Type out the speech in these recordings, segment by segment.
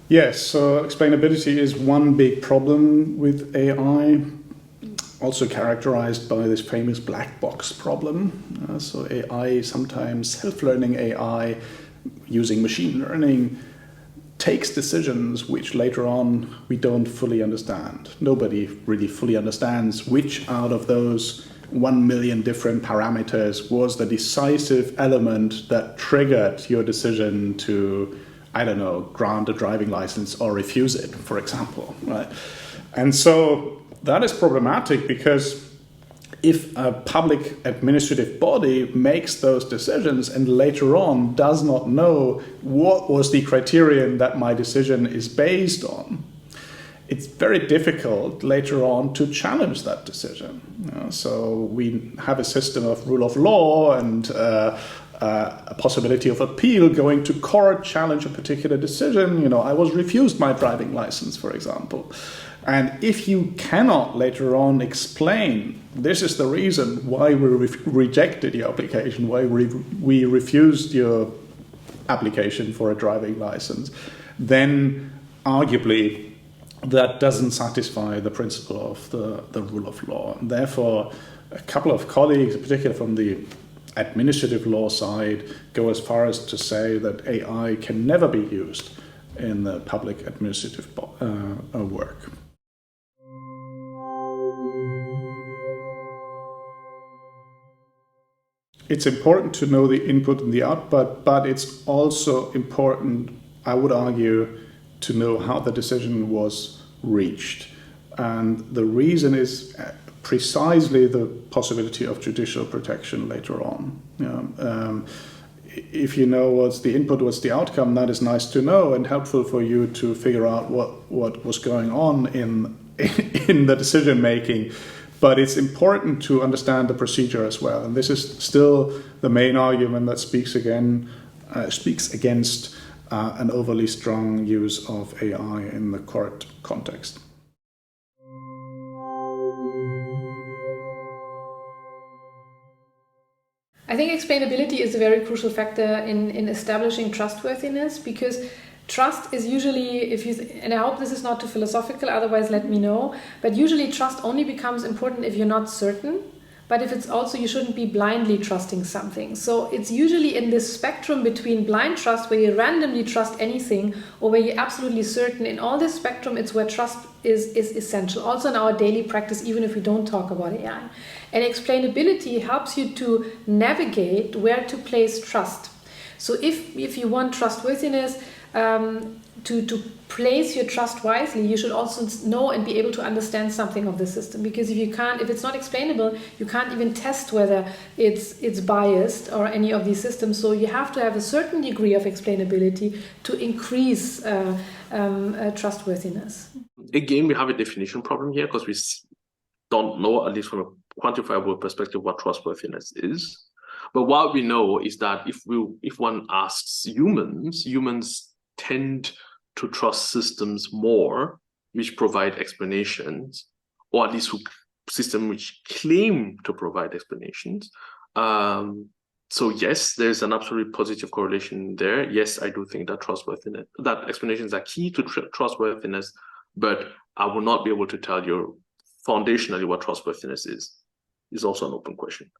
Yes, so explainability is one big problem with AI, also characterized by this famous black box problem. So AI, sometimes self-learning AI using machine learning, takes decisions which later on we don't fully understand. Nobody really fully understands which out of those 1 million different parameters was the decisive element that triggered your decision to, I don't know, grant a driving license or refuse it, for example, right? And so that is problematic because if a public administrative body makes those decisions and later on does not know what was the criterion that my decision is based on, it's very difficult later on to challenge that decision. So we have a system of rule of law and a possibility of appeal, going to court, challenge a particular decision. I was refused my driving license, for example. And if you cannot later on explain, this is the reason why we rejected your application, why we refused your application for a driving license, then arguably that doesn't satisfy the principle of the rule of law. And therefore, a couple of colleagues, in particular from the administrative law side, go as far as to say that AI can never be used in the public administrative work. It's important to know the input and the output, but it's also important, I would argue, to know how the decision was reached. And the reason is precisely the possibility of judicial protection later on. If you know what's the input, what's the outcome, that is nice to know and helpful for you to figure out what was going on in the decision making. But it's important to understand the procedure as well. And this is still the main argument that speaks against an overly strong use of AI in the court context. I think explainability is a very crucial factor in establishing trustworthiness, because trust is usually, and I hope this is not too philosophical, otherwise let me know, but usually trust only becomes important if you're not certain, but if it's also, you shouldn't be blindly trusting something. So it's usually in this spectrum between blind trust, where you randomly trust anything, or where you're absolutely certain. In all this spectrum, it's where trust is essential, also in our daily practice, even if we don't talk about AI. And explainability helps you to navigate where to place trust. So if you want trustworthiness, to place your trust wisely, you should also know and be able to understand something of the system. Because if it's not explainable, you can't even test whether it's biased or any of these systems. So you have to have a certain degree of explainability to increase trustworthiness. Again, we have a definition problem here, because we don't know, at least from a quantifiable perspective, what trustworthiness is. But what we know is that if one asks humans tend to trust systems more, which provide explanations, or at least systems which claim to provide explanations. So yes, there's an absolutely positive correlation there. Yes, I do think that explanations are key to trustworthiness, but I will not be able to tell you foundationally what trustworthiness is also an open question.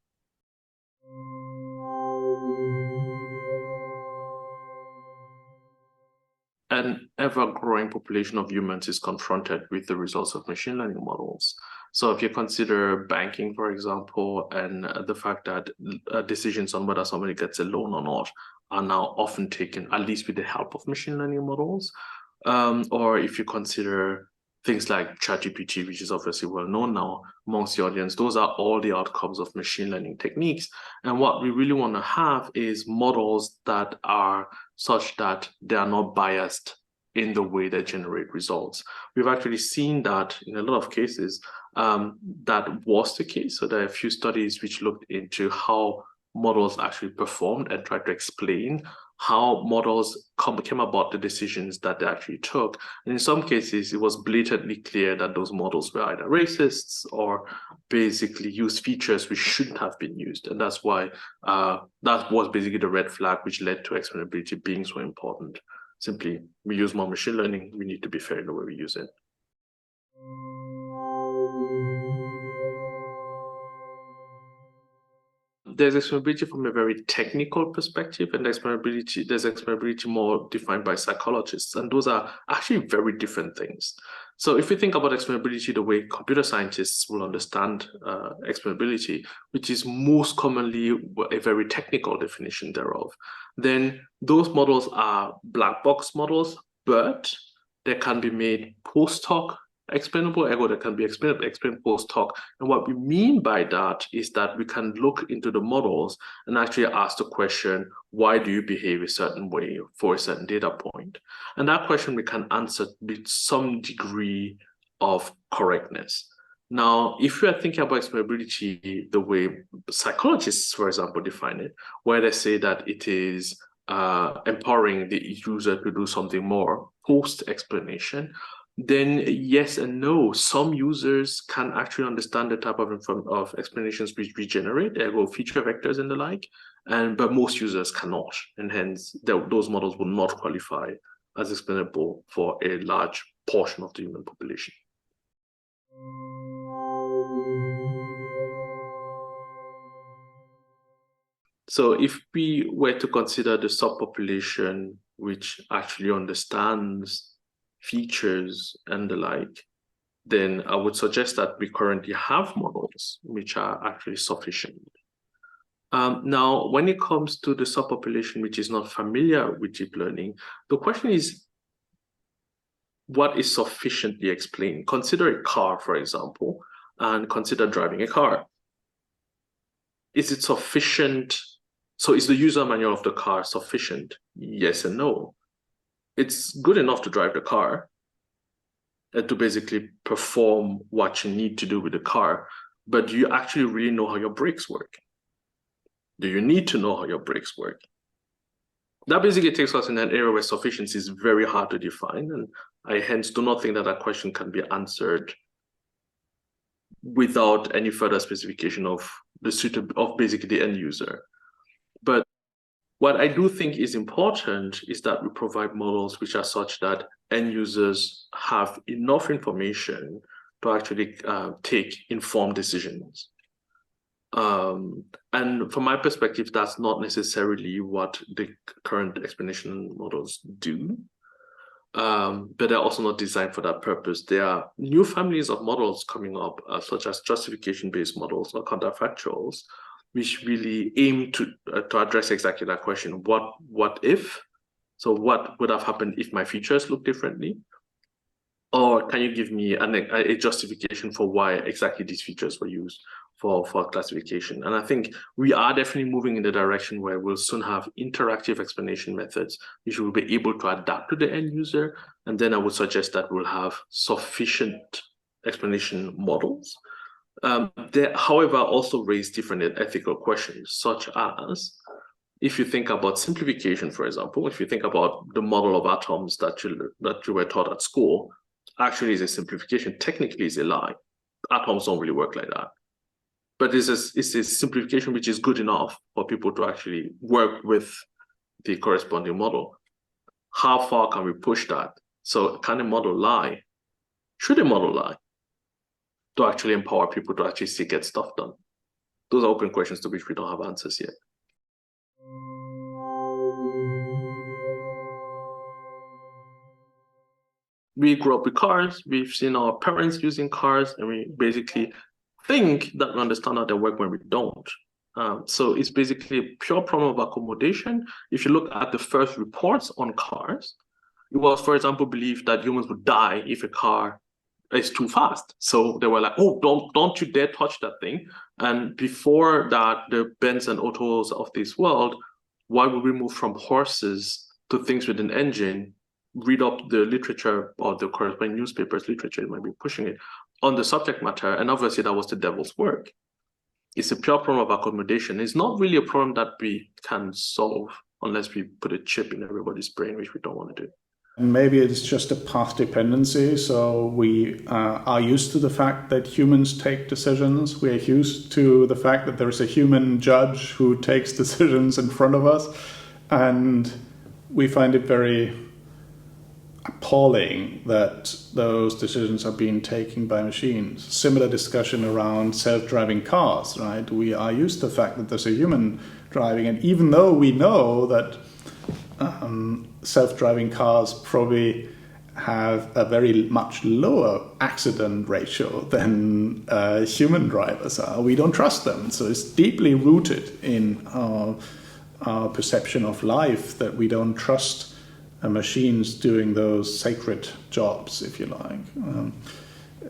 An ever-growing population of humans is confronted with the results of machine learning models. So if you consider banking, for example, and the fact that decisions on whether somebody gets a loan or not are now often taken, at least with the help of machine learning models, or if you consider things like ChatGPT, which is obviously well known now amongst the audience, those are all the outcomes of machine learning techniques. And what we really want to have is models that are such that they are not biased in the way they generate results. We've actually seen that in a lot of cases, that was the case. So there are a few studies which looked into how models actually performed and tried to explain how models came about the decisions that they actually took. And in some cases, it was blatantly clear that those models were either racists or basically used features which shouldn't have been used. And that's why that was basically the red flag which led to explainability being so important. Simply, we use more machine learning. We need to be fair in the way we use it. There's explainability from a very technical perspective, and there's explainability more defined by psychologists, and those are actually very different things. So if we think about explainability the way computer scientists will understand explainability, which is most commonly a very technical definition thereof, then those models are black box models, but they can be made post hoc explainable, ergo that can be explained post hoc. And what we mean by that is that we can look into the models and actually ask the question, why do you behave a certain way for a certain data point? And that question we can answer with some degree of correctness. Now, if you are thinking about explainability the way psychologists, for example, define it, where they say that it is empowering the user to do something more post-explanation, then yes and no. Some users can actually understand the type of explanations which we generate, ergo feature vectors and the like, but most users cannot, and hence those models will not qualify as explainable for a large portion of the human population. So if we were to consider the subpopulation which actually understands features and the like, then I would suggest that we currently have models which are actually sufficient. Now, when it comes to the subpopulation which is not familiar with deep learning, the question is, what is sufficiently explained? Consider a car, for example, and consider driving a car. Is it sufficient? So is the user manual of the car sufficient? Yes and no. It's good enough to drive the car and to basically perform what you need to do with the car, but do you actually really know how your brakes work? Do you need to know how your brakes work? That basically takes us in an area where sufficiency is very hard to define, and I hence do not think that that question can be answered without any further specification of basically the end user. But what I do think is important is that we provide models which are such that end users have enough information to actually take informed decisions. And from my perspective, that's not necessarily what the current explanation models do, but they're also not designed for that purpose. There are new families of models coming up, such as justification-based models or counterfactuals, which really aim to address exactly that question. What if? So what would have happened if my features look differently? Or can you give me a justification for why exactly these features were used for classification? And I think we are definitely moving in the direction where we'll soon have interactive explanation methods, which will be able to adapt to the end user. And then I would suggest that we'll have sufficient explanation models. They, however, also raise different ethical questions, such as, if you think about simplification, for example, if you think about the model of atoms that you were taught at school, actually is a simplification, technically is a lie. Atoms don't really work like that. But it's a simplification which is good enough for people to actually work with the corresponding model. How far can we push that? So can a model lie? Should a model lie to actually empower people to actually get stuff done? Those are open questions to which we don't have answers yet. We grew up with cars, we've seen our parents using cars, and we basically think that we understand how they work when we don't. So it's basically a pure problem of accommodation. If you look at the first reports on cars, it was, for example, believed that humans would die if a car is too fast. So they were like, oh, don't you dare touch that thing. And before that, the Benz and Autos of this world, why would we move from horses to things with an engine? Read up the literature or the corresponding newspapers literature, it might be pushing it on the subject matter, and obviously that was the devil's work. It's a pure problem of accommodation. It's not really a problem that we can solve unless we put a chip in everybody's brain, which we don't want to do. Maybe it's just a path dependency. So we are used to the fact that humans take decisions. We are used to the fact that there is a human judge who takes decisions in front of us. And we find it very appalling that those decisions are being taken by machines. Similar discussion around self-driving cars, right? We are used to the fact that there's a human driving, and even though we know that self-driving cars probably have a very much lower accident ratio than human drivers are, we don't trust them. So it's deeply rooted in our perception of life that we don't trust machines doing those sacred jobs, if you like.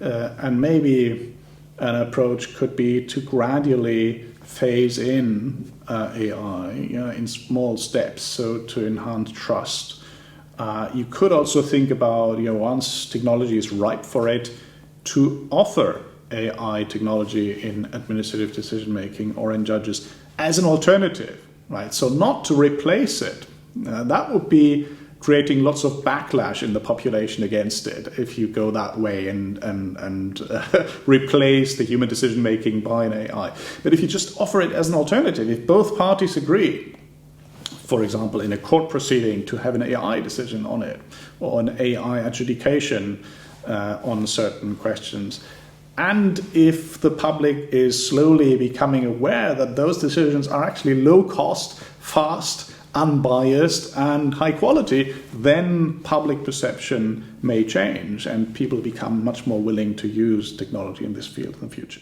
And maybe an approach could be to gradually phase in AI in small steps, so to enhance trust. You could also think about, once technology is ripe for it, to offer AI technology in administrative decision making or in judges as an alternative, right? So not to replace it. That would be creating lots of backlash in the population against it if you go that way and replace the human decision making by an AI. But if you just offer it as an alternative, if both parties agree, for example, in a court proceeding, to have an AI decision on it, or an AI adjudication on certain questions, and if the public is slowly becoming aware that those decisions are actually low cost, fast, unbiased and high quality, then public perception may change and people become much more willing to use technology in this field in the future.